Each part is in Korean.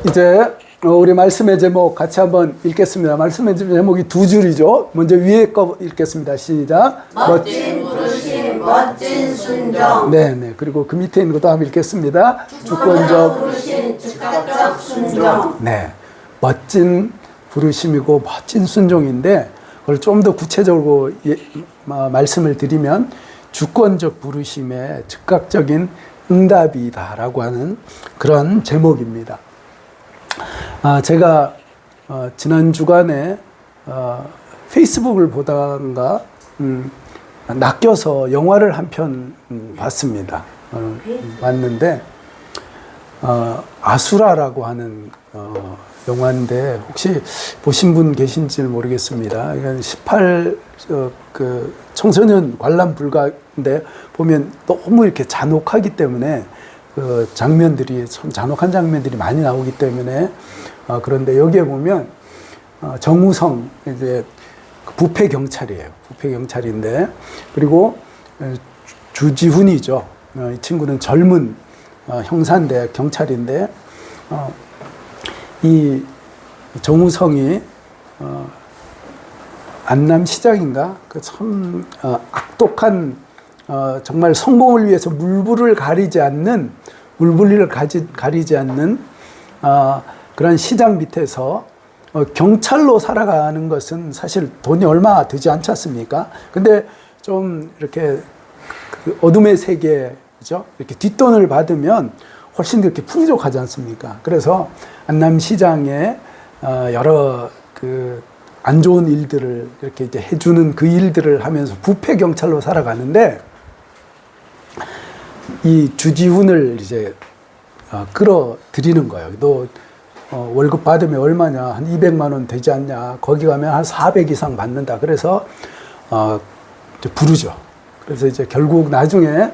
이제 우리 말씀의 제목 같이 한번 읽겠습니다. 말씀의 제목이 두 줄이죠. 먼저 위에 거 읽겠습니다. 시작. 멋진 부르심, 멋진 순종. 네네. 그리고 그 밑에 있는 것도 한번 읽겠습니다. 주권적 부르심, 즉각적 순종. 네. 멋진 부르심이고 멋진 순종인데 그걸 좀 더 구체적으로 말씀을 드리면 주권적 부르심의 즉각적인 응답이다라고 하는 그런 제목입니다. 제가 지난 주간에 페이스북을 보다가 낚여서 영화를 한 편 봤습니다. 봤는데 아수라라고 하는 영화인데 혹시 보신 분 계신지 모르겠습니다. 이건 18 그 청소년 관람 불가인데 보면 너무 이렇게 잔혹하기 때문에 그 장면들이 참 잔혹한 장면들이 많이 나오기 때문에 그런데 여기에 보면 정우성 이제 부패 경찰이에요. 부패 경찰인데 그리고 주지훈이죠. 이 친구는 젊은 형사인데 경찰인데 이 정우성이 안남시장인가 그 참 악독한 정말 성공을 위해서 물불을 가리지 않는 물불리를 가리지 않는 그런 시장 밑에서 경찰로 살아가는 것은 사실 돈이 얼마 되지 않지 않습니까? 근데 좀 이렇게 그 어둠의 세계죠. 이렇게 뒷돈을 받으면 훨씬 더 이렇게 풍족하지 않습니까? 그래서 안남시장에 여러 그 안 좋은 일들을 이렇게 이제 해주는 그 일들을 하면서 부패 경찰로 살아가는데 이 주지훈을 이제 끌어들이는 거예요. 너 월급 받으면 얼마냐? 한 200만 원 되지 않냐? 거기 가면 한 400 이상 받는다. 그래서 이제 부르죠. 그래서 이제 결국 나중에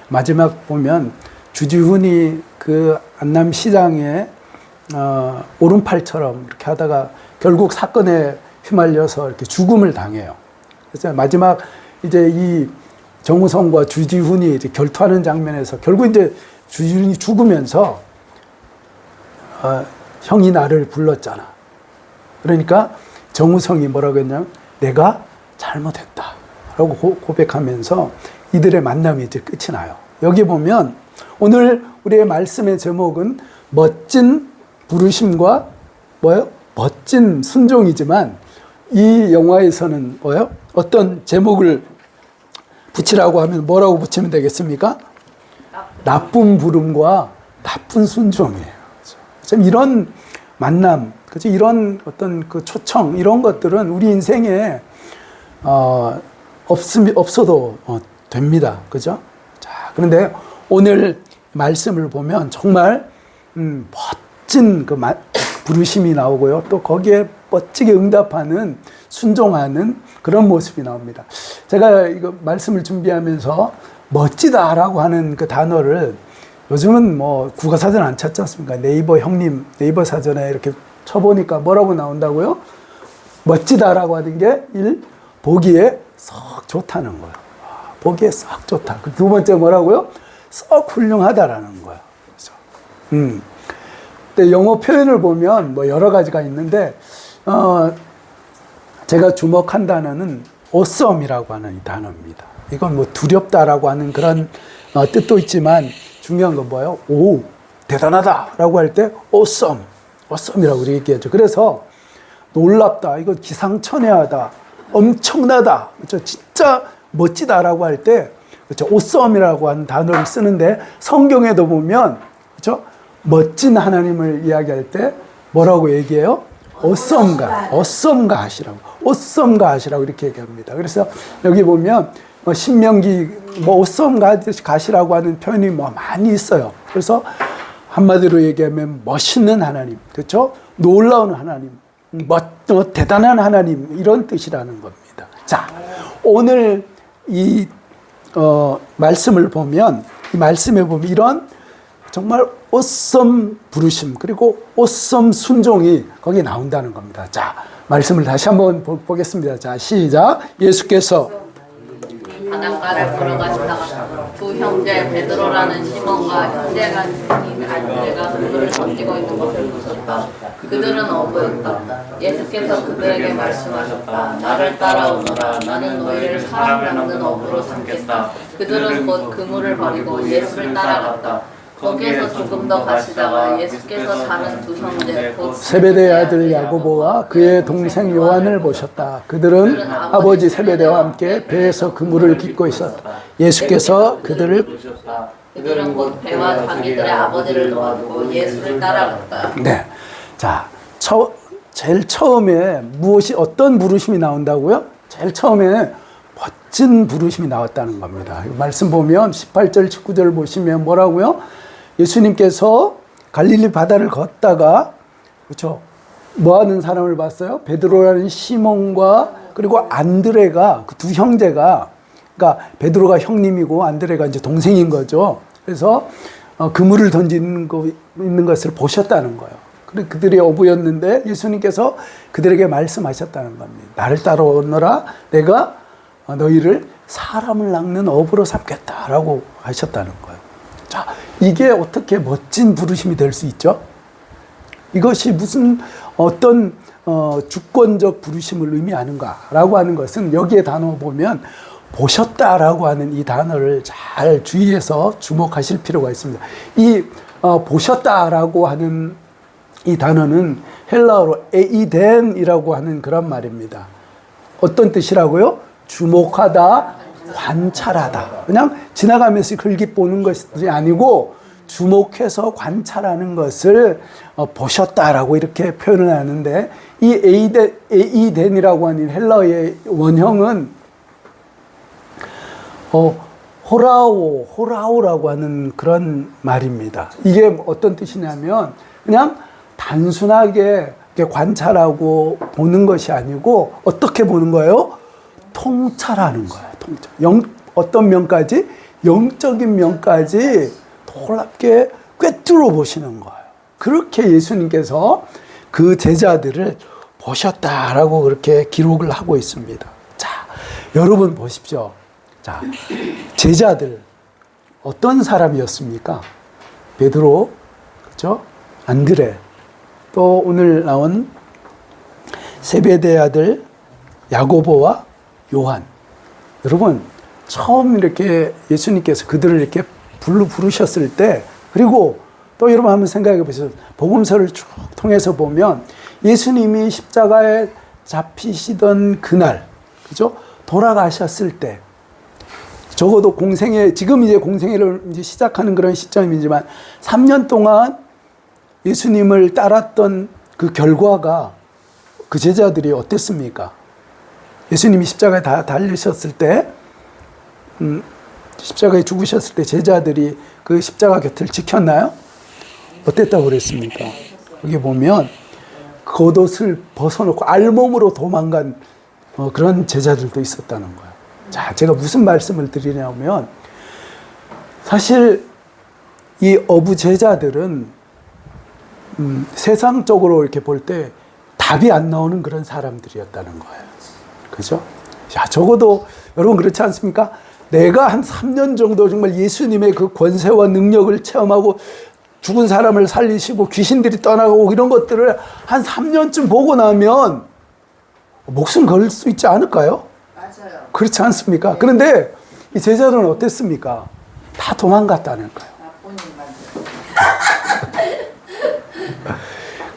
마지막 보면 주지훈이 그 안남시장에 오른팔처럼 이렇게 하다가 결국 사건에 휘말려서 이렇게 죽음을 당해요. 그래서 마지막 이제 이 정우성과 주지훈이 이제 결투하는 장면에서 결국 이제 주지훈이 죽으면서 형이 나를 불렀잖아. 그러니까 정우성이 뭐라고 했냐면 내가 잘못했다 라고 고백하면서 이들의 만남이 이제 끝이 나요. 여기 보면 오늘 우리의 말씀의 제목은 멋진 부르심과 뭐예요? 멋진 순종이지만 이 영화에서는 뭐예요? 어떤 제목을 붙이라고 하면 뭐라고 붙이면 되겠습니까? 나쁜 부름과 나쁜 순종이에요. 참 이런 만남, 그죠? 이런 어떤 그 초청, 이런 것들은 우리 인생에 없어도 됩니다. 그죠? 자, 그런데 오늘 말씀을 보면 정말 멋진 그 부르심이 나오고요. 또 거기에 멋지게 응답하는, 순종하는 그런 모습이 나옵니다. 제가 이거 말씀을 준비하면서 멋지다라고 하는 그 단어를 요즘은 뭐 국어사전 안 찾지 않습니까? 네이버 형님, 네이버 사전에 이렇게 쳐보니까 뭐라고 나온다고요? 멋지다라고 하는 게 보기에 썩 좋다는 거예요. 보기에 썩 좋다. 그 두 번째 뭐라고요? 썩 훌륭하다라는 거예요. 그렇죠? 근데 영어 표현을 보면 뭐 여러 가지가 있는데, 제가 주목한 단어는 awesome이라고 하는 이 단어입니다. 이건 뭐 두렵다라고 하는 그런 뜻도 있지만 중요한 건 뭐예요? 오, 대단하다라고 할 때 awesome, awesome이라고 얘기하죠. 그래서 놀랍다, 이거 기상천외하다, 엄청나다, 그렇죠? 진짜 멋지다라고 할 때 그렇죠? awesome이라고 하는 단어를 쓰는데 성경에도 보면 그렇죠? 멋진 하나님을 이야기할 때 뭐라고 얘기해요? awesome God이라고, awesome God이라고 이렇게 얘기합니다. 그래서 여기 보면 신명기 awesome God이라고 하는 표현이 많이 있어요. 그래서 한마디로 얘기하면 멋있는 하나님, 그렇죠? 놀라운 하나님, 대단한 하나님, 이런 뜻이라는 겁니다. 자, 오늘 이 말씀을 보면, 이 말씀에 보면 이런 정말 awesome 부르심 그리고 awesome 순종이 거기에 나온다는 겁니다. 자, 말씀을 다시 한번 보겠습니다. 자, 시작. 예수께서 바닷가를 걸어가시다가 두 두 형제 베드로라는 시몬과 형제가 안드레가 그물을 던지고 있는 것을 보셨다. 그들은 어부였다. 예수께서 그들에게 말씀하셨다. 나를 따라오너라. 나는 너희를 사람 낚는 어부로 삼겠다. 그들은 곧 그물을 버리고 예수를 따라갔다. 거기에서 조금 더 가시다가 예수께서 다른 두 형제 곧 세베대의 아들 야고보와 그의 동생 요한을 보셨다. 그들은 아버지 세베대와 함께 배에서 그물을 깃고 있었다. 예수께서 그들을 보셨다. 그들은 곧 배와 자기들의 아버지를 도와두고 예수를 따라갔다. 네. 자, 제일 처음에 어떤 부르심이 나온다고요? 제일 처음에 멋진 부르심이 나왔다는 겁니다. 말씀 보면 18절, 19절 보시면 뭐라고요? 예수님께서 갈릴리 바다를 걷다가, 그렇죠? 뭐 하는 사람을 봤어요? 베드로라는 시몬과 그리고 안드레가, 그 두 형제가, 그러니까 베드로가 형님이고 안드레가 이제 동생인 거죠. 그래서 그물을 던지는 있는 것을 보셨다는 거예요. 그리고 그들이 어부였는데 예수님께서 그들에게 말씀하셨다는 겁니다. 나를 따라오너라. 내가 너희를 사람을 낚는 어부로 삼겠다라고 하셨다는 거예요. 자, 이게 어떻게 멋진 부르심이 될 수 있죠? 이것이 무슨 어떤 주권적 부르심을 의미하는가라고 하는 것은 여기에 단어 보면 보셨다라고 하는 이 단어를 잘 주의해서 주목하실 필요가 있습니다. 이 보셨다라고 하는 이 단어는 헬라어로 에이덴이라고 하는 그런 말입니다. 어떤 뜻이라고요? 주목하다, 관찰하다. 그냥 지나가면서 글깃 보는 것이 아니고 주목해서 관찰하는 것을 보셨다라고 이렇게 표현을 하는데, 이 에이덴이라고 하는 헬라어의 원형은 호라오라고 하는 그런 말입니다. 이게 어떤 뜻이냐면 그냥 단순하게 이렇게 관찰하고 보는 것이 아니고 어떻게 보는 거예요? 통찰하는 거예요. 통찰. 어떤 면까지? 영적인 면까지 놀랍게 꿰뚫어 보시는 거예요. 그렇게 예수님께서 그 제자들을 보셨다라고 그렇게 기록을 하고 있습니다. 자, 여러분 보십시오. 자, 제자들 어떤 사람이었습니까? 베드로, 그렇죠? 안드레, 또 오늘 나온 세베대의 아들 야고보와 요한. 여러분, 처음 이렇게 예수님께서 그들을 이렇게 부르셨을 때, 그리고 또 여러분 한번 생각해 보세요. 복음서를 쭉 통해서 보면 예수님이 십자가에 잡히시던 그날, 그죠? 돌아가셨을 때, 적어도 지금 이제 공생애를 이제 시작하는 그런 시점이지만 3년 동안 예수님을 따랐던 그 결과가 그 제자들이 어땠습니까? 예수님이 십자가에 달리셨을 때, 십자가에 죽으셨을 때 제자들이 그 십자가 곁을 지켰나요? 어땠다고 그랬습니까? 여기 보면 겉옷을 벗어놓고 알몸으로 도망간 그런 제자들도 있었다는 거예요. 자, 제가 무슨 말씀을 드리냐면, 사실 이 어부 제자들은 세상적으로 이렇게 볼 때 답이 안 나오는 그런 사람들이었다는 거예요. 그죠? 자, 적어도 여러분 그렇지 않습니까? 내가 한 3년 정도 정말 예수님의 그 권세와 능력을 체험하고 죽은 사람을 살리시고 귀신들이 떠나가고 이런 것들을 한 3년쯤 보고 나면 목숨 걸 수 있지 않을까요? 맞아요. 그렇지 않습니까? 그런데 이 제자들은 어땠습니까? 다 도망갔다는 거예요.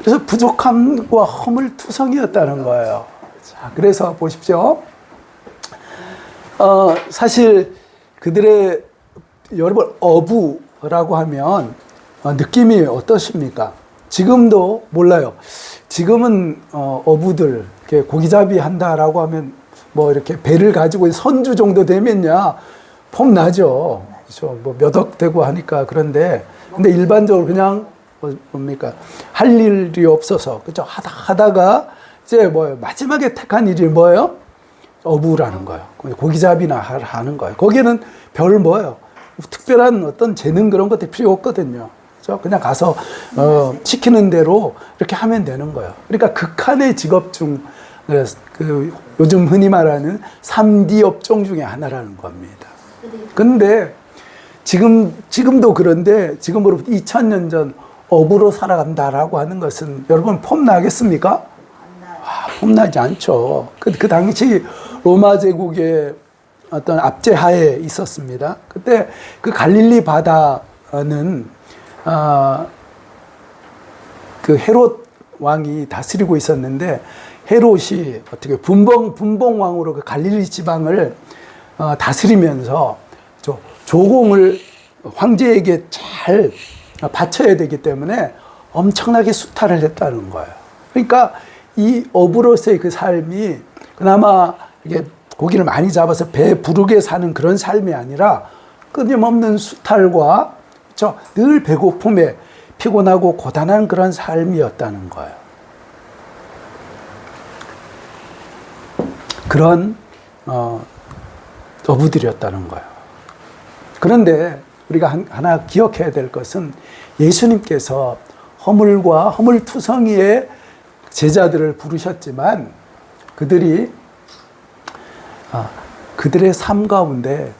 그래서 부족함과 허물투성이었다는 거예요. 자, 그래서 보십시오. 사실 그들의 여러분 어부라고 하면 느낌이 어떠십니까? 지금도 몰라요. 지금은 어부들 이렇게 고기잡이 한다라고 하면 뭐 이렇게 배를 가지고 선주 정도 되면야 폼 나죠. 그렇죠. 뭐 몇 억 되고 하니까. 그런데 근데 일반적으로 그냥 뭡니까? 할 일이 없어서 그죠? 하다가 이제 뭐 마지막에 택한 일이 뭐예요? 어부라는 거예요. 고기잡이나 하는 거예요. 거기에는 별 뭐예요? 특별한 어떤 재능 그런 것들 필요 없거든요. 그죠? 그냥 가서 시키는 대로 이렇게 하면 되는 거예요. 그러니까 극한의 직업 중 그 요즘 흔히 말하는 3D 업종 중에 하나라는 겁니다. 근데 지금도 그런데 지금으로부터 2000년 전 업으로 살아간다라고 하는 것은 여러분 폼나겠습니까? 폼나지 않죠. 그 당시 로마 제국의 어떤 압제하에 있었습니다. 그때 그 갈릴리 바다는 그 헤롯 왕이 다스리고 있었는데 헤롯이 어떻게 분봉왕으로 그 갈릴리 지방을 다스리면서 조공을 황제에게 잘 바쳐야 되기 때문에 엄청나게 수탈을 했다는 거예요. 그러니까 이 어부로서의 그 삶이 그나마 이게 고기를 많이 잡아서 배 부르게 사는 그런 삶이 아니라 끊임없는 수탈과 늘 배고픔에 피곤하고 고단한 그런 삶이었다는 거예요. 그런 어부들이었다는 거예요. 그런데 우리가 하나 기억해야 될 것은 예수님께서 허물과 허물투성이의 제자들을 부르셨지만 그들이 그들의 삶 가운데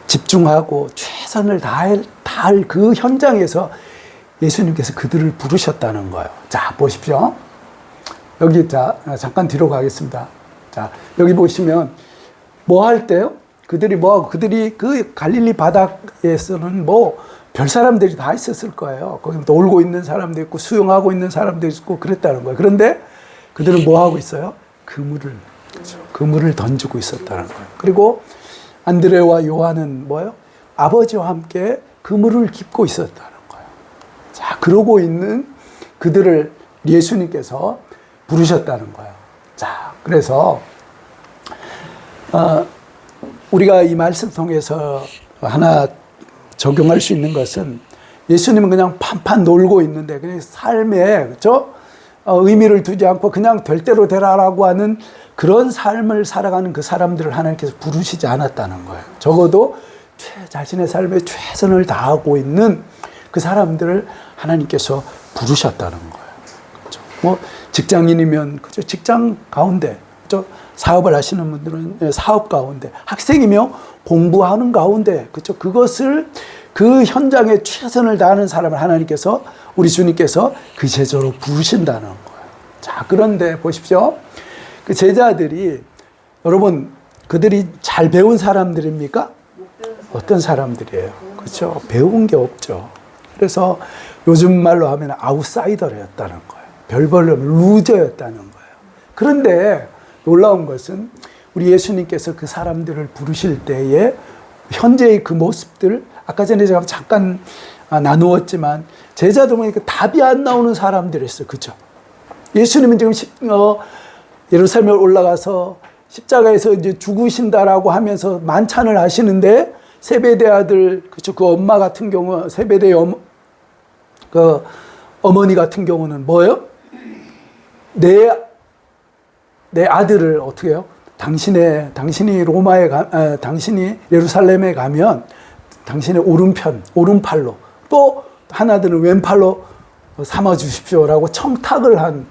집중하고 최선을 다할 그 현장에서 예수님께서 그들을 부르셨다는 거예요. 자, 보십시오. 여기 잠깐 뒤로 가겠습니다. 자, 여기 보시면 뭐 할 때요? 그들이 그 갈릴리 바다에서는 별 사람들이 다 있었을 거예요. 거기 놀고 있는 사람도 있고 수영하고 있는 사람도 있고 그랬다는 거예요. 그런데 그들은 뭐 하고 있어요? 그물을 던지고 있었다는 거예요. 그리고 안드레와 요한은 뭐예요? 아버지와 함께 그물을 깁고 있었다는 거예요. 자, 그러고 있는 그들을 예수님께서 부르셨다는 거예요. 자, 그래서 우리가 이 말씀 통해서 하나 적용할 수 있는 것은 예수님은 그냥 판판 놀고 있는데 그냥 삶에 의미를 두지 않고 그냥 될 대로 되라라고 하는 그런 삶을 살아가는 그 사람들을 하나님께서 부르시지 않았다는 거예요. 적어도 자신의 삶에 최선을 다하고 있는 그 사람들을 하나님께서 부르셨다는 거예요. 그렇죠? 직장인이면 그렇죠? 직장 가운데, 그렇죠? 사업을 하시는 분들은 사업 가운데, 학생이며 공부하는 가운데, 그렇죠? 그것을 그 현장에 최선을 다하는 사람을 하나님께서 우리 주님께서 그 제자로 부르신다는 거예요. 자, 그런데 보십시오. 그 제자들이 여러분 그들이 잘 배운 사람들입니까? 어떤 사람들이에요? 그렇죠? 배운 게 없죠. 그래서 요즘 말로 하면 아웃사이더였다는 거예요. 별 볼 일 없는 루저였다는 거예요. 그런데 놀라운 것은 우리 예수님께서 그 사람들을 부르실 때에 현재의 그 모습들, 아까 전에 제가 잠깐 나누었지만 제자들 보니까 답이 안 나오는 사람들이었어요. 그렇죠? 예수님은 지금 예루살렘에 올라가서 십자가에서 이제 죽으신다라고 하면서 만찬을 하시는데 세베대 아들, 그렇죠? 그 엄마 같은 경우, 세베대의 그 어머니 같은 경우는 뭐예요? 내 아들을 어떻게 해요? 당신이 당신이 예루살렘에 가면 당신의 오른팔로 또 하나들은 왼팔로 삼아 주십시오라고 청탁을 한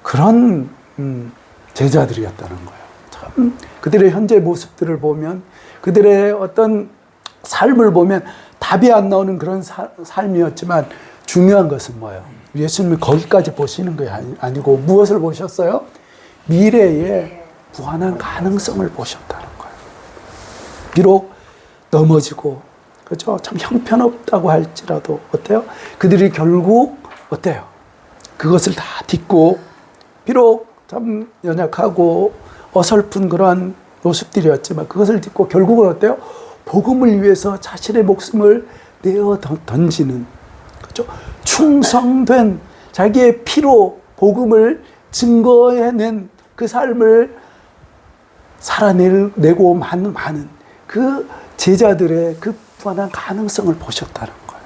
그런 제자들이었다는 거예요. 참 그들의 현재 모습들을 보면 그들의 어떤 삶을 보면 답이 안 나오는 그런 삶이었지만 중요한 것은 뭐예요? 예수님이 거기까지 보시는 게 아니고 무엇을 보셨어요? 미래의 무한한 가능성을 보셨다는 거예요. 비록 넘어지고, 그렇죠? 참 형편없다고 할지라도 어때요? 그들이 결국 어때요? 그것을 다 딛고 비록 참 연약하고 어설픈 그러한 모습들이었지만 그것을 딛고 결국은 어때요? 복음을 위해서 자신의 목숨을 내어 던지는, 그렇죠? 충성된 자기의 피로 복음을 증거해낸 그 삶을 살아내고 많은 그 제자들의 그 무한한 가능성을 보셨다는 거예요.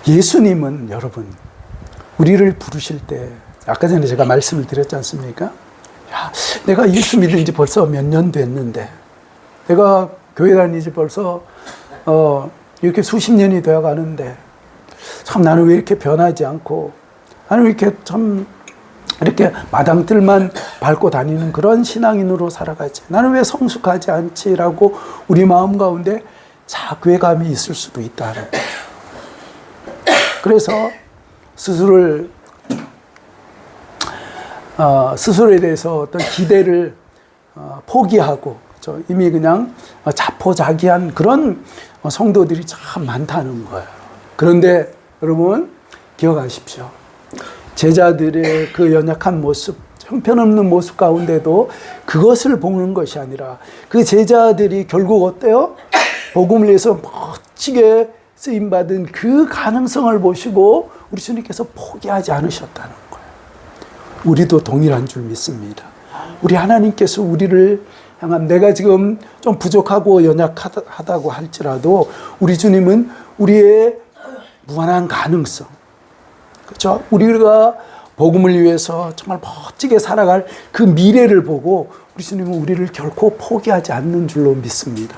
예수님은 여러분 우리를 부르실 때 아까 전에 제가 말씀을 드렸지 않습니까? 야, 내가 예수 믿은 지 벌써 몇 년 됐는데 내가 교회 다닌 지 벌써 이렇게 수십 년이 되어 가는데 참 나는 왜 이렇게 변하지 않고 나는 이렇게 참 이렇게 마당들만 밟고 다니는 그런 신앙인으로 살아가지. 나는 왜 성숙하지 않지라고 우리 마음 가운데 자괴감이 있을 수도 있다는 거죠. 그래서 스스로에 대해서 어떤 기대를 포기하고 이미 그냥 자포자기한 그런 성도들이 참 많다는 거예요. 그런데 여러분 기억하십시오. 제자들의 그 연약한 모습, 형편없는 모습 가운데도 그것을 보는 것이 아니라 그 제자들이 결국 어때요? 복음을 위해서 멋지게 쓰임받은 그 가능성을 보시고 우리 주님께서 포기하지 않으셨다는 거예요. 우리도 동일한 줄 믿습니다. 우리 하나님께서 우리를 향한, 내가 지금 좀 부족하고 연약하다고 할지라도 우리 주님은 우리의 무한한 가능성, 그렇죠? 우리가 복음을 위해서 정말 멋지게 살아갈 그 미래를 보고 우리 주님은 우리를 결코 포기하지 않는 줄로 믿습니다.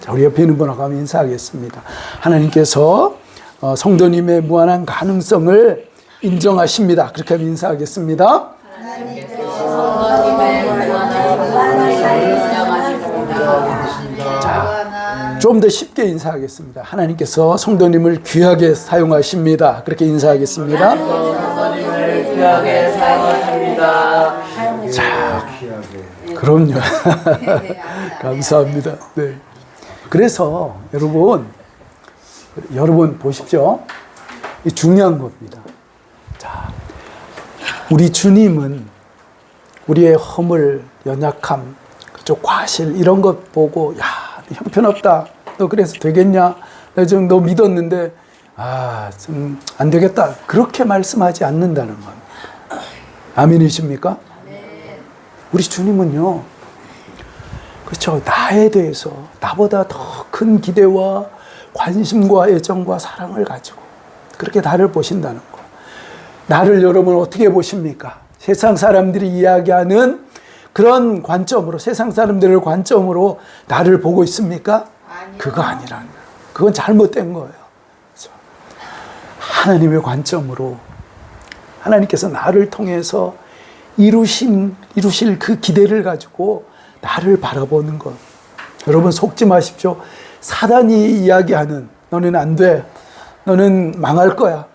자, 우리 옆에 있는 분하고 한번 인사하겠습니다. 하나님께서 성도님의 무한한 가능성을 인정하십니다. 그렇게 하면 인사하겠습니다. 자, 좀 더 쉽게 인사하겠습니다. 하나님께서 성도님을 귀하게 사용하십니다. 그렇게 인사하겠습니다. 성도님을 귀하게 사용하십니다. 자, 그럼요. 감사합니다. 네. 그래서 여러분 보십시오. 이 중요한 겁니다. 자, 우리 주님은 우리의 허물, 연약함, 그쪽 과실 이런 것 보고 야, 형편없다. 너 그래서 되겠냐? 나 지금 너 믿었는데 좀 안 되겠다. 그렇게 말씀하지 않는다는 겁니다. 아멘이십니까? 우리 주님은요, 그렇죠. 나에 대해서 나보다 더 큰 기대와 관심과 애정과 사랑을 가지고 그렇게 나를 보신다는 거. 나를 여러분 어떻게 보십니까? 세상 사람들이 이야기하는 그런 관점으로, 세상 사람들의 관점으로 나를 보고 있습니까? 아니요. 그거 아니라는 거예요. 그건 잘못된 거예요. 그렇죠? 하나님의 관점으로 하나님께서 나를 통해서 이루실 그 기대를 가지고 나를 바라보는 것. 여러분 속지 마십시오. 사단이 이야기하는 너는 안 돼. 너는 망할 거야.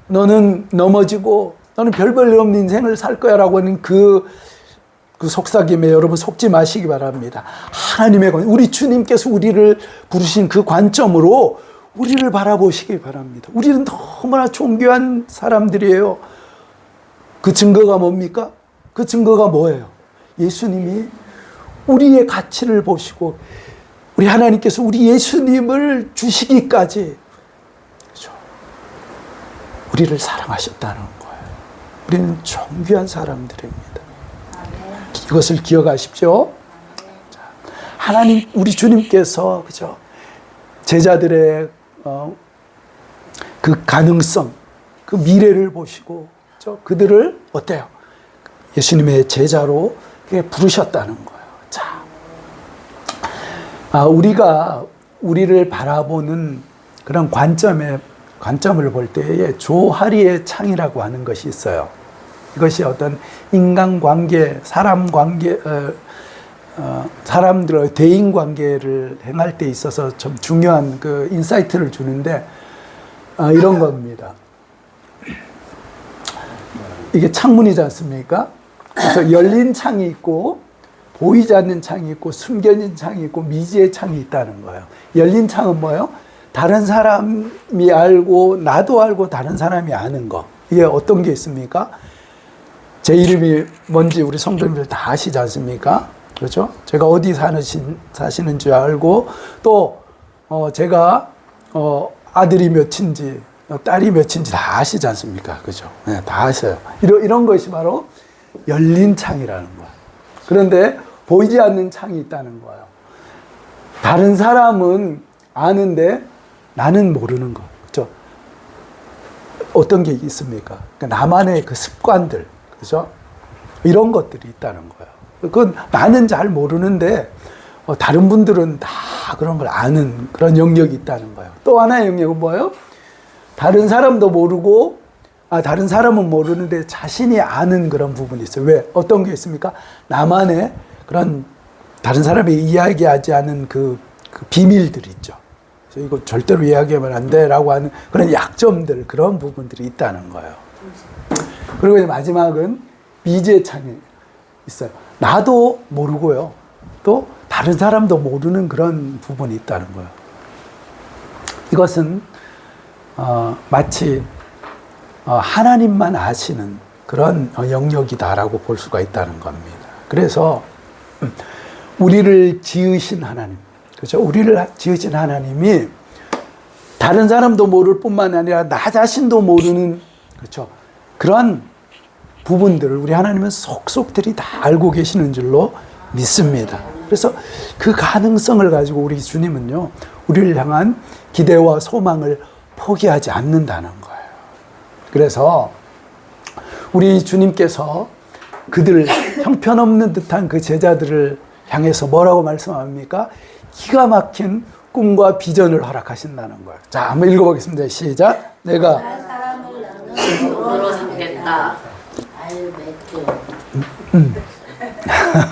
너는 넘어지고 너는 별 볼 일 없는 인생을 살 거야 라고 하는 그 속삭임에 여러분 속지 마시기 바랍니다. 하나님의 우리 주님께서 우리를 부르신 그 관점으로 우리를 바라보시기 바랍니다. 우리는 너무나 존귀한 사람들이에요. 그 증거가 뭡니까? 그 증거가 뭐예요? 예수님이 우리의 가치를 보시고 우리 하나님께서 우리 예수님을 주시기까지 그렇죠? 우리를 사랑하셨다는 거예요. 우리는 존귀한 사람들입니다. 이것을 기억하십시오. 자, 하나님, 우리 주님께서 그죠? 제자들의 그 가능성, 그 미래를 보시고 그죠? 그들을 어때요? 예수님의 제자로 부르셨다는 거예요. 자, 우리가 우리를 바라보는 그런 관점을 볼 때에 조하리의 창이라고 하는 것이 있어요. 이것이 어떤 인간관계, 사람들의 대인관계를 행할 때 있어서 좀 중요한 그 인사이트를 주는데 이런 겁니다. 이게 창문이지 않습니까? 그래서 열린 창이 있고 보이지 않는 창이 있고 숨겨진 창이 있고 미지의 창이 있다는 거예요. 열린 창은 뭐예요? 다른 사람이 알고 나도 알고 다른 사람이 아는 거. 이게 어떤 게 있습니까? 제 이름이 뭔지 우리 성도님들 다 아시지 않습니까? 그렇죠? 제가 어디 사시는지 알고 또 제가 아들이 몇인지 딸이 몇인지 다 아시지 않습니까? 그죠? 네, 다 아셔요. 이런 것이 바로 열린 창이라는 거예요. 그런데 보이지 않는 창이 있다는 거예요. 다른 사람은 아는데 나는 모르는 거. 그죠? 어떤 게 있습니까? 그러니까 나만의 그 습관들. 그죠? 이런 것들이 있다는 거예요. 그건 나는 잘 모르는데 다른 분들은 다 그런 걸 아는 그런 영역이 있다는 거예요. 또 하나의 영역은 뭐예요? 다른 사람도 모르고 다른 사람은 모르는데 자신이 아는 그런 부분이 있어요. 왜? 어떤 게 있습니까? 나만의 그런 다른 사람이 이야기하지 않은 그 비밀들이 있죠. 그래서 이거 절대로 이야기하면 안 돼라고 하는 그런 약점들, 그런 부분들이 있다는 거예요. 그리고 이제 마지막은 미지의 창이 있어요. 나도 모르고요. 또 다른 사람도 모르는 그런 부분이 있다는 거예요. 이것은 마치 하나님만 아시는 그런 영역이다라고 볼 수가 있다는 겁니다. 그래서 우리를 지으신 하나님, 그렇죠? 우리를 지으신 하나님이 다른 사람도 모를 뿐만 아니라 나 자신도 모르는, 그렇죠? 그런 부분들을 우리 하나님은 속속들이 다 알고 계시는 줄로 믿습니다. 그래서 그 가능성을 가지고 우리 주님은요, 우리를 향한 기대와 소망을 포기하지 않는다는 거예요. 그래서 우리 주님께서 그들 형편없는 듯한 그 제자들을 향해서 뭐라고 말씀합니까? 기가 막힌 꿈과 비전을 허락하신다는 거예요. 자, 한번 읽어보겠습니다. 시작. 내가 사람을 낳는 어부로 삼겠다.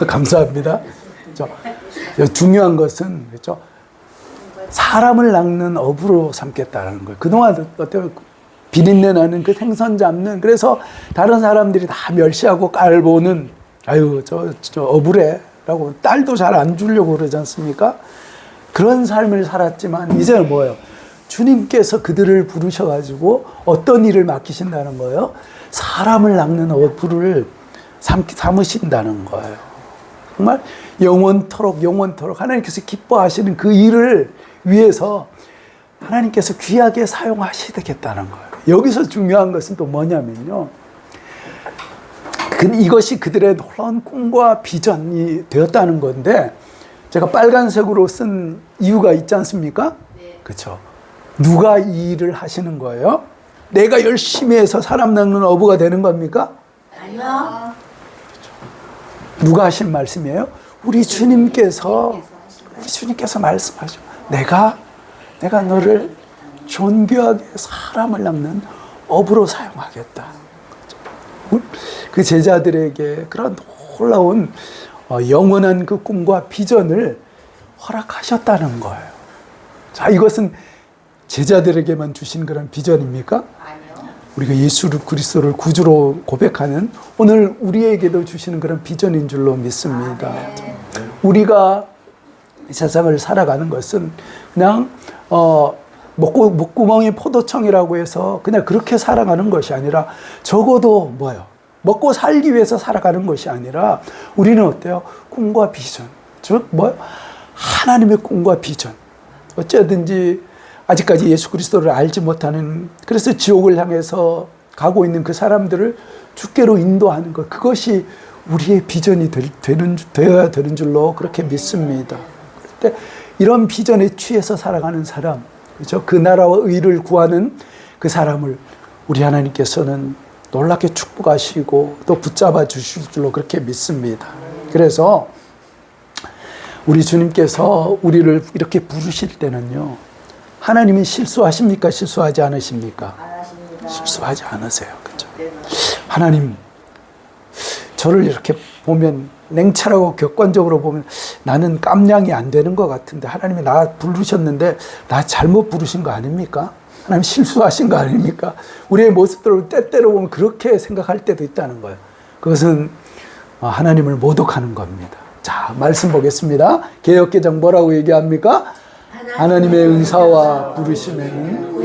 감사합니다. 그렇죠? 중요한 것은, 그렇죠? 사람을 낚는 어부로 삼겠다는 거예요. 그동안 어때요? 비린내 나는 그 생선 잡는, 그래서 다른 사람들이 다 멸시하고 깔보는, 아유, 저 어부래라고 딸도 잘 안 주려고 그러지 않습니까? 그런 삶을 살았지만, 이제는 뭐예요? 주님께서 그들을 부르셔가지고 어떤 일을 맡기신다는 거예요? 사람을 낚는 어부를 삼으신다는 거예요. 정말 영원토록 하나님께서 기뻐하시는 그 일을 위해서 하나님께서 귀하게 사용하시겠다는 거예요. 여기서 중요한 것은 또 뭐냐면요, 이것이 그들의 놀라운 꿈과 비전이 되었다는 건데, 제가 빨간색으로 쓴 이유가 있지 않습니까? 네. 그렇죠. 누가 이 일을 하시는 거예요? 내가 열심히 해서 사람 낚는 어부가 되는 겁니까? 아니요. 누가 하신 말씀이에요? 우리 주님께서 말씀하죠. 내가 너를 존귀하게 사람을 낚는 업으로 사용하겠다. 그 제자들에게 그런 놀라운 영원한 그 꿈과 비전을 허락하셨다는 거예요. 자, 이것은 제자들에게만 주신 그런 비전입니까? 아니요. 우리가 예수 그리스도를 구주로 고백하는 오늘 우리에게도 주시는 그런 비전인 줄로 믿습니다. 우리가 이 세상을 살아가는 것은 그냥 목구멍이 포도청이라고 해서 그냥 그렇게 살아가는 것이 아니라, 적어도 뭐예요? 먹고 살기 위해서 살아가는 것이 아니라 우리는 어때요? 꿈과 비전, 즉 하나님의 꿈과 비전. 어쩌든지 아직까지 예수 그리스도를 알지 못하는, 그래서 지옥을 향해서 가고 있는 그 사람들을 주께로 인도하는 것, 그것이 우리의 비전이 되어야 되는 줄로 그렇게 믿습니다. 그때 이런 비전에 취해서 살아가는 사람, 그렇죠? 그 나라와 의를 구하는 그 사람을 우리 하나님께서는 놀랍게 축복하시고 또 붙잡아 주실 줄로 그렇게 믿습니다. 그래서 우리 주님께서 우리를 이렇게 부르실 때는요, 하나님이 실수하십니까? 실수하지 않으십니까? 실수하지 않으세요. 그렇죠? 하나님, 저를 이렇게 보면, 냉철하고 객관적으로 보면 나는 깜냥이 안 되는 것 같은데, 하나님이 나 부르셨는데 나 잘못 부르신 거 아닙니까? 하나님 실수하신 거 아닙니까? 우리의 모습들을 때때로 보면 그렇게 생각할 때도 있다는 거예요. 그것은 하나님을 모독하는 겁니다. 자, 말씀 보겠습니다. 개역개정 뭐라고 얘기합니까? 하나님의 은사와 부르심에는,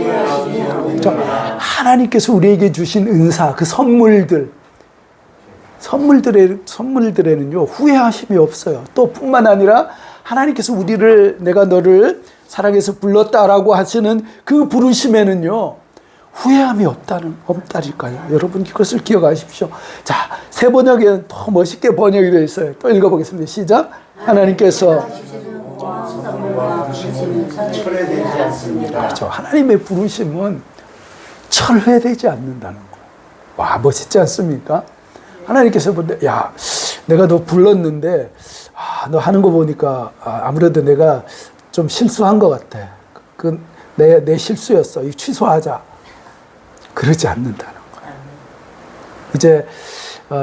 하나님께서 우리에게 주신 은사, 그 선물들에는요, 후회하심이 없어요. 또 뿐만 아니라 하나님께서 내가 너를 사랑해서 불렀다라고 하시는 그 부르심에는요, 후회함이 없다니까요. 여러분, 이것을 기억하십시오. 자, 새 번역에는 더 멋있게 번역이 되어 있어요. 또 읽어보겠습니다. 시작. 하나님께서 철회되지 않습니다. 그렇죠. 하나님의 부르심은 철회되지 않는다는 거예요. 와, 멋있지 않습니까? 하나님께서 보는데, 야, 내가 너 불렀는데, 너 하는 거 보니까 아무래도 내가 좀 실수한 것 같아. 내 실수였어. 이거 취소하자. 그러지 않는다는 거예요. 이제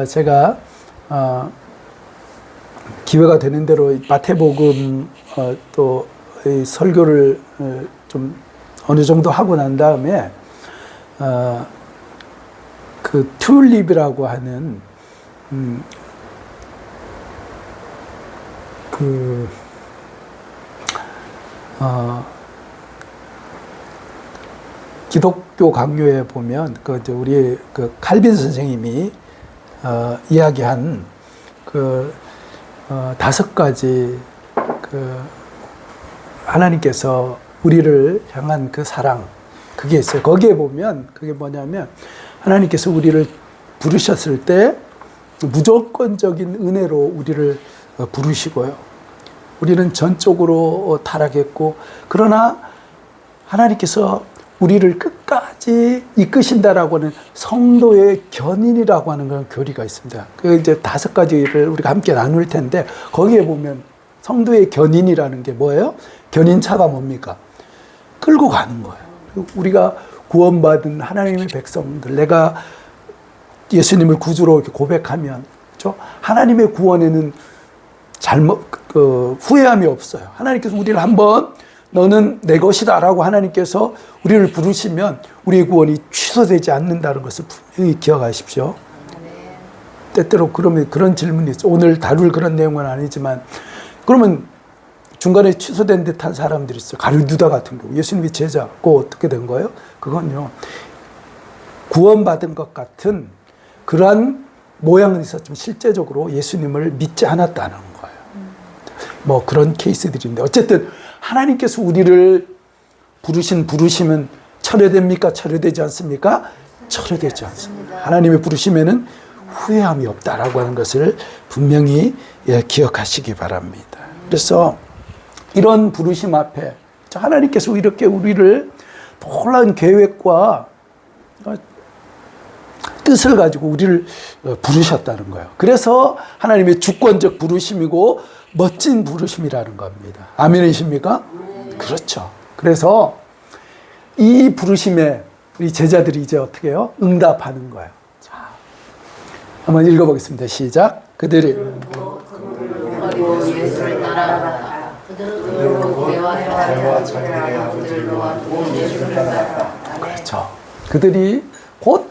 제가 기회가 되는 대로 마태복음 또 이 설교를 좀 어느 정도 하고 난 다음에 그 튤립이라고 하는 기독교 강요에 보면 이제 우리 그 칼빈 선생님이 이야기한 그 5가지 그 하나님께서 우리를 향한 그 사랑, 그게 있어요. 거기에 보면 그게 뭐냐면 하나님께서 우리를 부르셨을 때 무조건적인 은혜로 우리를 부르시고요. 우리는 전적으로 타락했고, 그러나 하나님께서 우리를 끝까지 이끄신다라고 하는 성도의 견인이라고 하는 그런 교리가 있습니다. 그 이제 5가지를 우리가 함께 나눌 텐데, 거기에 보면 성도의 견인이라는 게 뭐예요? 견인차가 뭡니까? 끌고 가는 거예요. 우리가 구원받은 하나님의 백성들, 내가 예수님을 구주로 이렇게 고백하면, 그렇죠? 하나님의 구원에는 후회함이 없어요. 하나님께서 우리를 한번 너는 내 것이다 라고 하나님께서 우리를 부르시면 우리의 구원이 취소되지 않는다는 것을 분명히 기억하십시오. 때때로 그러면 그런 질문이 있어요. 오늘 다룰 그런 내용은 아니지만, 그러면 중간에 취소된 듯한 사람들이 있어요. 가룟유다 같은 경우. 예수님이 제자고 어떻게 된 거예요? 그건요, 구원받은 것 같은 그러한 모양은 있었지만 실제적으로 예수님을 믿지 않았다는 거예요. 뭐 그런 케이스들인데, 어쨌든 하나님께서 우리를 부르시면 철회됩니까? 철회되지 않습니까? 철회되지 않습니다. 하나님의 부르심에는 후회함이 없다라고 하는 것을 분명히 기억하시기 바랍니다. 그래서 이런 부르심 앞에 하나님께서 이렇게 우리를 놀라운 계획과 뜻을 가지고 우리를 부르셨다는 거예요. 그래서 하나님의 주권적 부르심이고 멋진 부르심이라는 겁니다. 아멘이십니까? 그렇죠. 그래서 이 부르심에 우리 제자들이 이제 어떻게 해요? 응답하는 거예요. 자, 한번 읽어보겠습니다. 시작. 그들이 그리고 예수를 따라가다. 그들로 대화와 자기의 그들로 와두고 예수를 따라. 그렇죠. 그들이 곧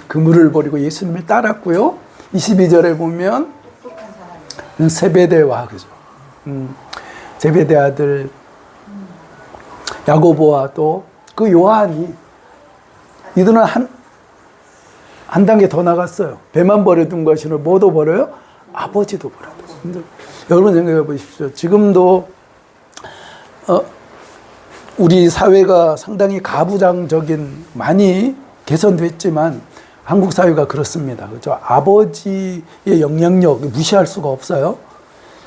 그물을 버리고 예수님을 따랐고요. 22절에 보면 세베대와 그죠. 제베대 아들 야고보와 또 그 요한이, 이들은 한 단계 더 나갔어요. 배만 버려둔 것이를 뭐도 버려요? 아버지도 버려요. 여러분 생각해 보십시오. 지금도 우리 사회가 상당히 가부장적인, 많이 개선됐지만 한국 사회가 그렇습니다. 그렇죠? 아버지의 영향력 무시할 수가 없어요.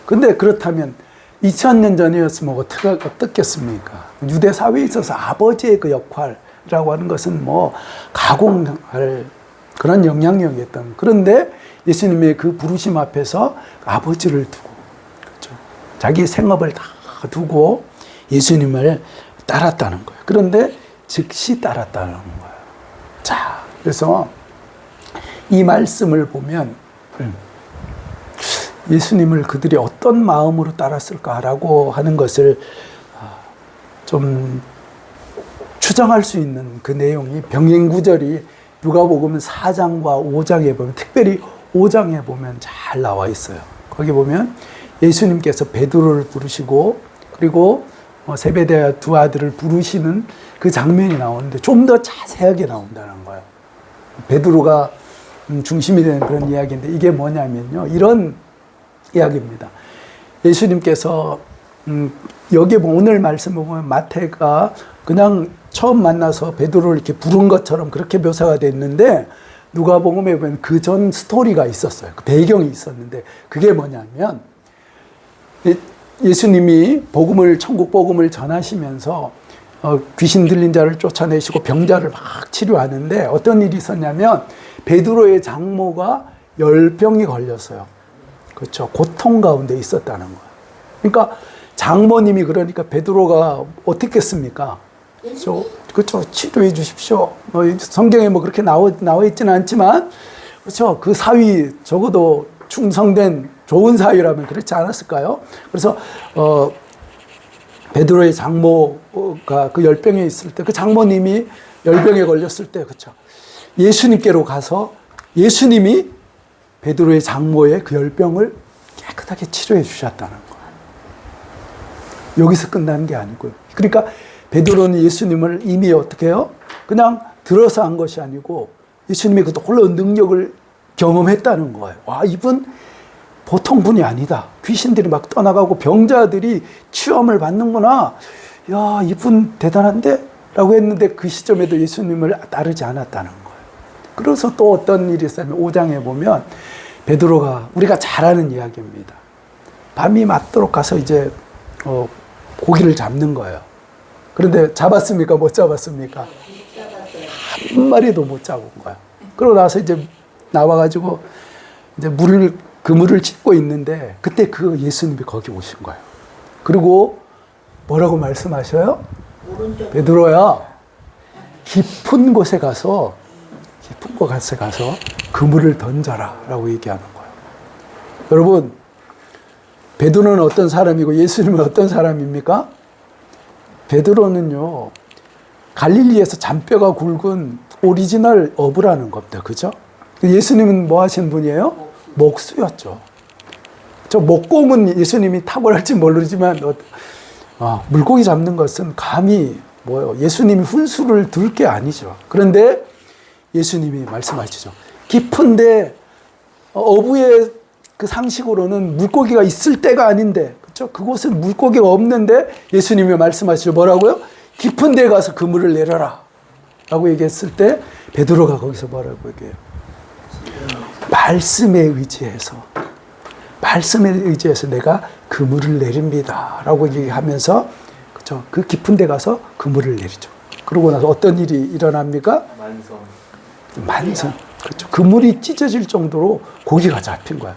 근데 그렇다면 2000년 전이었으면 어떻겠습니까? 유대 사회에 있어서 아버지의 그 역할이라고 하는 것은 뭐 가공할 그런 영향력이었던. 그런데 예수님의 그 부르심 앞에서 아버지를 두고, 그렇죠? 자기 생업을 다 두고 예수님을 따랐다는 거예요. 그런데 즉시 따랐다는 거예요. 자, 그래서 이 말씀을 보면 예수님을 그들이 어떤 마음으로 따랐을까라고 하는 것을 좀 추정할 수 있는 그 내용이 병행 구절이 누가복음 4장과 5장에 보면, 특별히 5장에 보면 잘 나와 있어요. 거기 보면 예수님께서 베드로를 부르시고 그리고 세베대 두 아들을 부르시는 그 장면이 나오는데 좀 더 자세하게 나온다는 거예요. 베드로가 중심이 되는 그런 이야기인데, 이게 뭐냐면요, 이런 이야기입니다. 예수님께서 여기에 오늘 말씀을 보면 마태가 그냥 처음 만나서 베드로를 이렇게 부른 것처럼 그렇게 묘사가 됐는데, 누가복음에 보면 그 전 스토리가 있었어요. 그 배경이 있었는데, 그게 뭐냐면 예수님이 천국 복음을 전하시면서 귀신 들린 자를 쫓아내시고 병자를 막 치료하는데 어떤 일이 있었냐면 베드로의 장모가 열병이 걸렸어요. 그렇죠. 고통 가운데 있었다는 거예요. 그러니까 장모님이, 그러니까 베드로가 어떻게 했습니까? 그렇죠. 치료해 주십시오. 성경에 뭐 그렇게 나와 있지는 않지만 그렇죠. 그 사위 적어도 충성된 좋은 사위라면 그렇지 않았을까요? 그래서 베드로의 장모가 그 열병에 있을 때 그 장모님이 열병에 걸렸을 때 그렇죠. 예수님께로 가서 예수님이 베드로의 장모의 그 열병을 깨끗하게 치료해 주셨다는 거예요. 여기서 끝나는 게 아니고요. 그러니까 베드로는 예수님을 이미 어떻게 해요? 그냥 들어서 한 것이 아니고 예수님의 그 놀라운 능력을 경험했다는 거예요. 와, 이분 보통 분이 아니다. 귀신들이 막 떠나가고 병자들이 치유함을 받는구나. 야, 이분 대단한데? 라고 했는데 그 시점에도 예수님을 따르지 않았다는 거예요. 그래서 또 어떤 일이 있었냐면 5장에 보면 베드로가 우리가 잘 아는 이야기입니다. 밤이 맞도록 가서 이제 고기를 잡는 거예요. 그런데 잡았습니까? 못 잡았습니까? 한 마리도 못 잡은 거야. 그러고 나서 이제 나와가지고 이제 그물을 찢고 있는데 그때 그 예수님이 거기 오신 거예요. 그리고 뭐라고 말씀하셔요? 베드로야, 깊은 곳에 가서 그물을 던져라 라고 얘기하는 거예요. 여러분, 베드로는 어떤 사람이고 예수님은 어떤 사람입니까? 베드로는요, 갈릴리에서 잔뼈가 굵은 오리지널 어부라는 겁니다. 그죠? 예수님은 뭐 하신 분이에요? 목수였죠. 저 목공은 예수님이 탁월할지 모르지만 물고기 잡는 것은 감히 뭐예요? 예수님이 훈수를 둘 게 아니죠. 그런데 예수님이 말씀하시죠. 깊은데 어부의 그 상식으로는 물고기가 있을 때가 아닌데, 그렇죠? 그곳은 물고기가 없는데 예수님이 말씀하시죠. 뭐라고요? 깊은 데 가서 그물을 내려라 라고 얘기했을 때 베드로가 거기서 뭐라고 얘기해요? 말씀에 의지해서 내가 그물을 내립니다 라고 얘기하면서, 그렇죠? 그 깊은 데 가서 그물을 내리죠. 그러고 나서 어떤 일이 일어납니까? 만성. 그렇죠. 그물이 찢어질 정도로 고기가 잡힌 거야.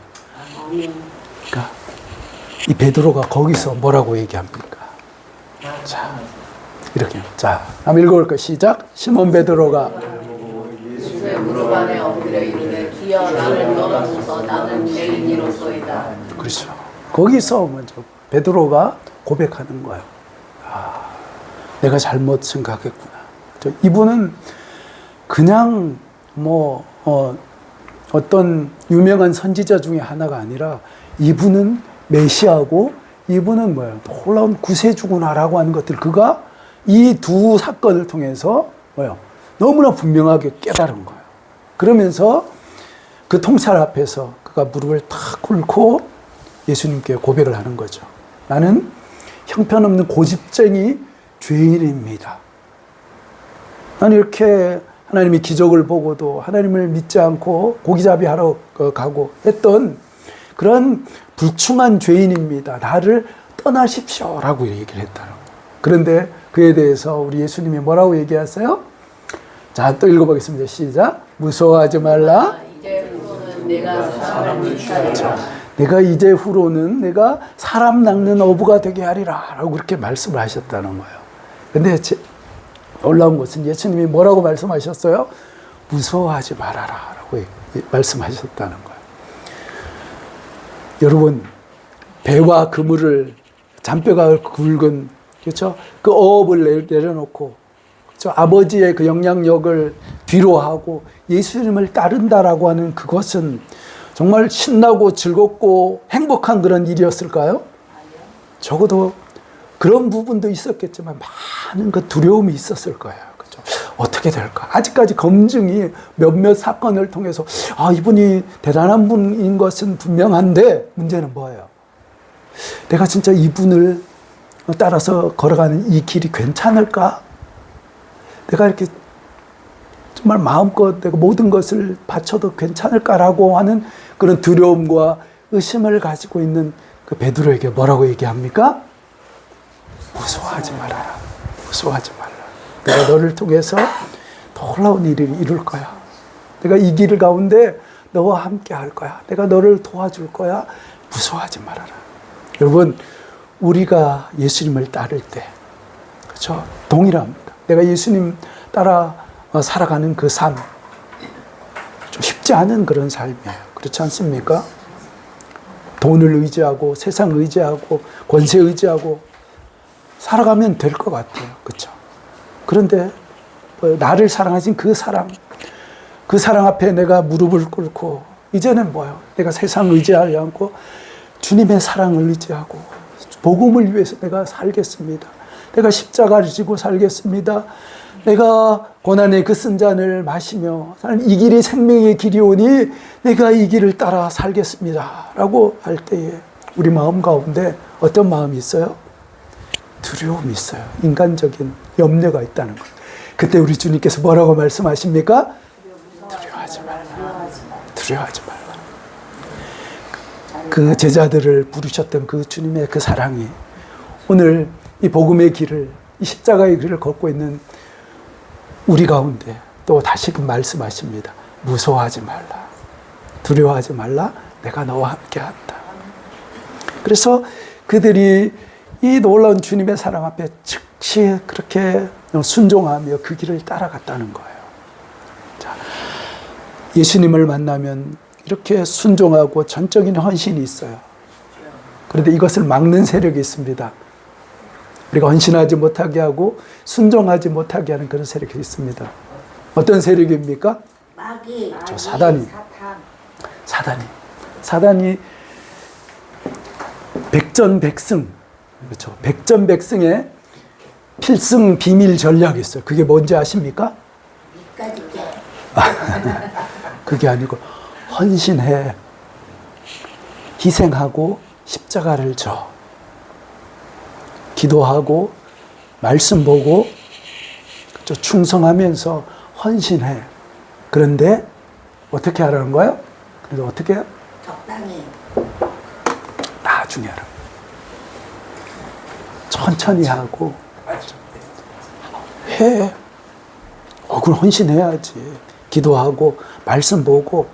그러니까 이 베드로가 거기서 뭐라고 얘기합니까? 자, 이렇게. 자, 한번 읽어볼까요? 시작. 시몬 베드로가 예수의 무릎 안에 엎드려 이르되 주여 나를 떠나소서 나는 죄인이로소이다. 그렇죠. 거기서 먼저 베드로가 고백하는 거예요. 아, 내가 잘못 생각했구나. 이분은 그냥 어떤 유명한 선지자 중에 하나가 아니라 이분은 메시아고 이분은 뭐예요? 놀라운 구세주구나라고 하는 것들 그가 이 두 사건을 통해서 뭐예요? 너무나 분명하게 깨달은 거예요. 그러면서 그 통찰 앞에서 그가 무릎을 탁 꿇고 예수님께 고백을 하는 거죠. 나는 형편없는 고집쟁이 죄인입니다. 나는 이렇게 하나님이 기적을 보고도 하나님을 믿지 않고 고기잡이 하러 가고 했던 그런 불충한 죄인입니다. 나를 떠나십시오 라고 얘기를 했다는 거예요. 그런데 그에 대해서 우리 예수님이 뭐라고 얘기하세요? 자, 또 읽어보겠습니다. 시작. 무서워하지 말라. 이제 후로는 내가 사람을 믿사리라. 내가 이제 후로는 내가 사람 낚는 어부가 되게 하리라 라고 그렇게 말씀을 하셨다는 거예요. 근데 놀라운 것은 예수님이 뭐라고 말씀하셨어요? 무서워하지 말아라 라고 말씀하셨다는 거예요. 여러분, 배와 그물을 잔뼈가 굵은, 그렇죠? 그 어업을 내려놓고, 그렇죠? 아버지의 그 영향력을 뒤로 하고 예수님을 따른다라고 하는 그것은 정말 신나고 즐겁고 행복한 그런 일이었을까요? 적어도 그런 부분도 있었겠지만 많은 그 두려움이 있었을 거예요. 그렇죠? 어떻게 될까? 아직까지 검증이 몇몇 사건을 통해서 이분이 대단한 분인 것은 분명한데 문제는 뭐예요? 내가 진짜 이분을 따라서 걸어가는 이 길이 괜찮을까? 내가 이렇게 정말 마음껏 내가 모든 것을 바쳐도 괜찮을까라고 하는 그런 두려움과 의심을 가지고 있는 그 베드로에게 뭐라고 얘기합니까? 무서워하지 말아라. 무서워하지 말라. 내가 너를 통해서 놀라운 일을 이룰 거야. 내가 이 길 가운데 너와 함께 할 거야. 내가 너를 도와줄 거야. 무서워하지 말아라. 여러분, 우리가 예수님을 따를 때, 그렇죠? 동일합니다. 내가 예수님 따라 살아가는 그 삶, 좀 쉽지 않은 그런 삶이에요. 그렇지 않습니까? 돈을 의지하고 세상 의지하고 권세 의지하고 살아가면 될 것 같아요. 그렇죠? 그런데 나를 사랑하신 그 사랑 앞에 내가 무릎을 꿇고 이제는 뭐예요? 내가 세상 의지하지 않고 주님의 사랑을 의지하고 복음을 위해서 내가 살겠습니다. 내가 십자가를 지고 살겠습니다. 내가 고난의 그 쓴 잔을 마시며 이 길이 생명의 길이오니 내가 이 길을 따라 살겠습니다. 라고 할 때에 우리 마음 가운데 어떤 마음이 있어요? 두려움이 있어요. 인간적인 염려가 있다는 거예요. 그때 우리 주님께서 뭐라고 말씀하십니까? 두려워하지 말라. 두려워하지 말라. 그 제자들을 부르셨던 그 주님의 그 사랑이 오늘 이 복음의 길을, 이 십자가의 길을 걷고 있는 우리 가운데 또 다시금 말씀하십니다. 무서워하지 말라. 두려워하지 말라. 내가 너와 함께 한다. 그래서 그들이 이 놀라운 주님의 사랑 앞에 즉시 그렇게 순종하며 그 길을 따라갔다는 거예요. 자, 예수님을 만나면 이렇게 순종하고 전적인 헌신이 있어요. 그런데 이것을 막는 세력이 있습니다. 우리가 헌신하지 못하게 하고 순종하지 못하게 하는 그런 세력이 있습니다. 어떤 세력입니까? 마귀. 저 사단이. 사단이 백전백승. 그렇죠. 백전백승의 필승 비밀 전략이 있어요. 그게 뭔지 아십니까? 밑까지 깨. 그게 아니고 헌신해, 희생하고 십자가를 져, 기도하고 말씀 보고 충성하면서 헌신해. 그런데 어떻게 하라는 거예요? 그래서 어떻게 해요? 적당히. 나중에 하라고. 천천히 하고 해. 그걸 헌신해야지. 기도하고 말씀 보고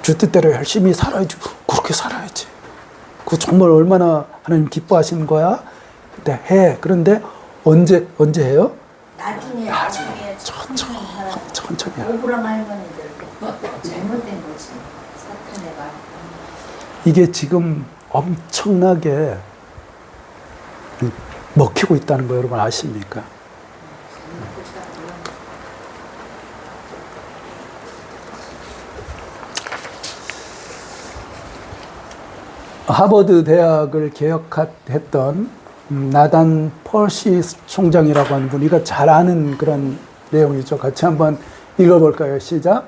주 뜻대로 열심히 살아야지. 그렇게 살아야지. 그거 정말 얼마나 하나님 기뻐하시는 거야? 그때 해. 그런데 언제 해요? 나중에. 천천히 하라. 오브람 할머니들 잘못된 거지. 사탄의 말. 이게 지금 엄청나게 먹히고 있다는 거 여러분 아십니까? 하버드 대학을 개혁했던 나단 펄시 총장이라고 하는 분, 이거 잘 아는 그런 내용이죠. 같이 한번 읽어볼까요? 시작.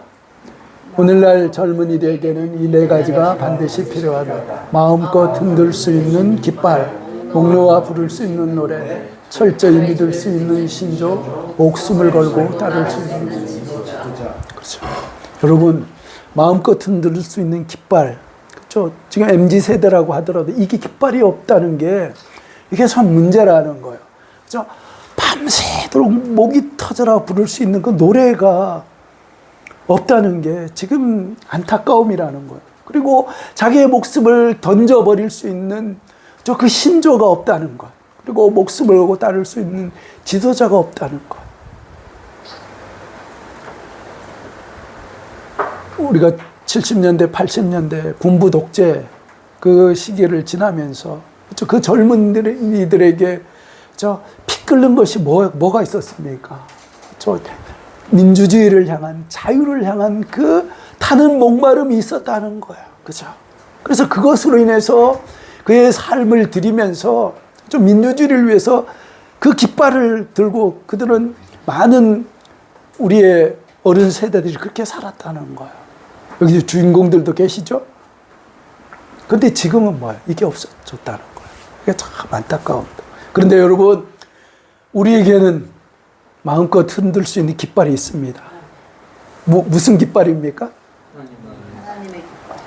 오늘날 젊은이들에게는 이 네 가지가 반드시 필요하다. 마음껏 흔들 수 있는 깃발, 목놓아 부를 수 있는 노래, 철저히 믿을 수 있는 신조, 목숨을 걸고 따를 수 있는. 그렇죠. 여러분, 마음껏 흔들 수 있는 깃발. 그렇죠. 지금 MZ세대라고 하더라도 이게 깃발이 없다는 게 이게 참 문제라는 거예요. 그렇죠. 밤새도록 목이 터져라 부를 수 있는 그 노래가 없다는 게 지금 안타까움이라는 거예요. 그리고 자기의 목숨을 던져버릴 수 있는 그 신조가 없다는 것. 그리고 목숨을 걸고 따를 수 있는 지도자가 없다는 것. 우리가 70년대, 80년대 군부 독재 그 시기를 지나면서 그 젊은이들에게 피 끓는 것이 뭐가 있었습니까? 민주주의를 향한, 자유를 향한 그 타는 목마름이 있었다는 거예요. 그죠? 그래서 그것으로 인해서 그의 삶을 들이면서 좀 민주주의를 위해서 그 깃발을 들고 그들은 많은 우리의 어른 세대들이 그렇게 살았다는 거예요. 여기 주인공들도 계시죠? 근데 지금은 뭐예요? 이게 없어졌다는 거예요. 이게 참 안타까운다. 그런데 여러분, 우리에게는 마음껏 흔들 수 있는 깃발이 있습니다. 무슨 깃발입니까? 하나님의 깃발.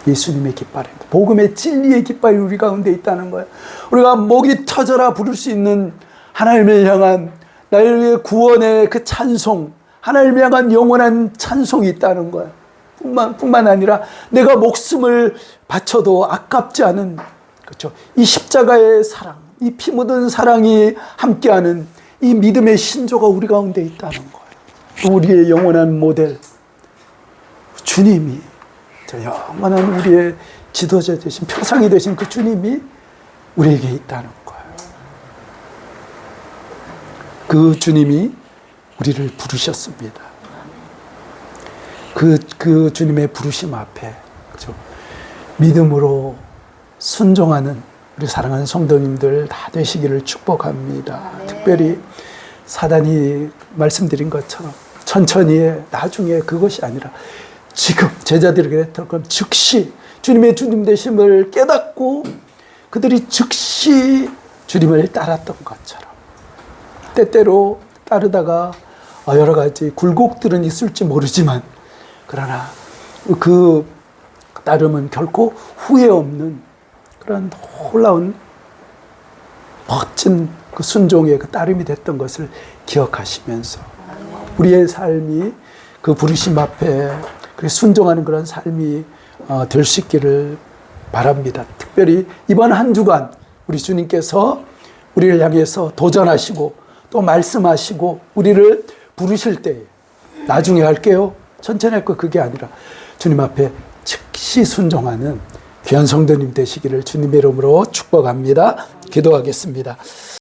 예수님의 깃발입니다. 복음의 진리의 깃발이 우리 가운데 있다는 거예요. 우리가 목이 터져라 부를 수 있는 하나님을 향한 나의 구원의 그 찬송, 하나님을 향한 영원한 찬송이 있다는 거예요. 뿐만 아니라 내가 목숨을 바쳐도 아깝지 않은, 그렇죠, 이 십자가의 사랑, 이 피 묻은 사랑이 함께하는 이 믿음의 신조가 우리 가운데 있다는 거예요. 우리의 영원한 모델, 주님이, 저 영원한 우리의 지도자 되신, 표상이 되신 그 주님이 우리에게 있다는 거예요. 그 주님이 우리를 부르셨습니다. 그 주님의 부르심 앞에, 그죠? 믿음으로 순종하는 우리 사랑하는 성도님들 다 되시기를 축복합니다. 특별히 사단이 말씀드린 것처럼 천천히 해, 나중에 그것이 아니라 지금 제자들에게 했던 건 즉시 주님의 주님 되심을 깨닫고 그들이 즉시 주님을 따랐던 것처럼, 때때로 따르다가 여러 가지 굴곡들은 있을지 모르지만 그러나 그 따름은 결코 후회 없는 그런 놀라운 멋진 그 순종의 그 따름이 됐던 것을 기억하시면서 우리의 삶이 그 부르심 앞에 순종하는 그런 삶이 될 수 있기를 바랍니다. 특별히 이번 한 주간 우리 주님께서 우리를 향해서 도전하시고 또 말씀하시고 우리를 부르실 때에 나중에 할게요, 천천히 할 거, 그게 아니라 주님 앞에 즉시 순종하는 귀한 성도님 되시기를 주님의 이름으로 축복합니다. 기도하겠습니다.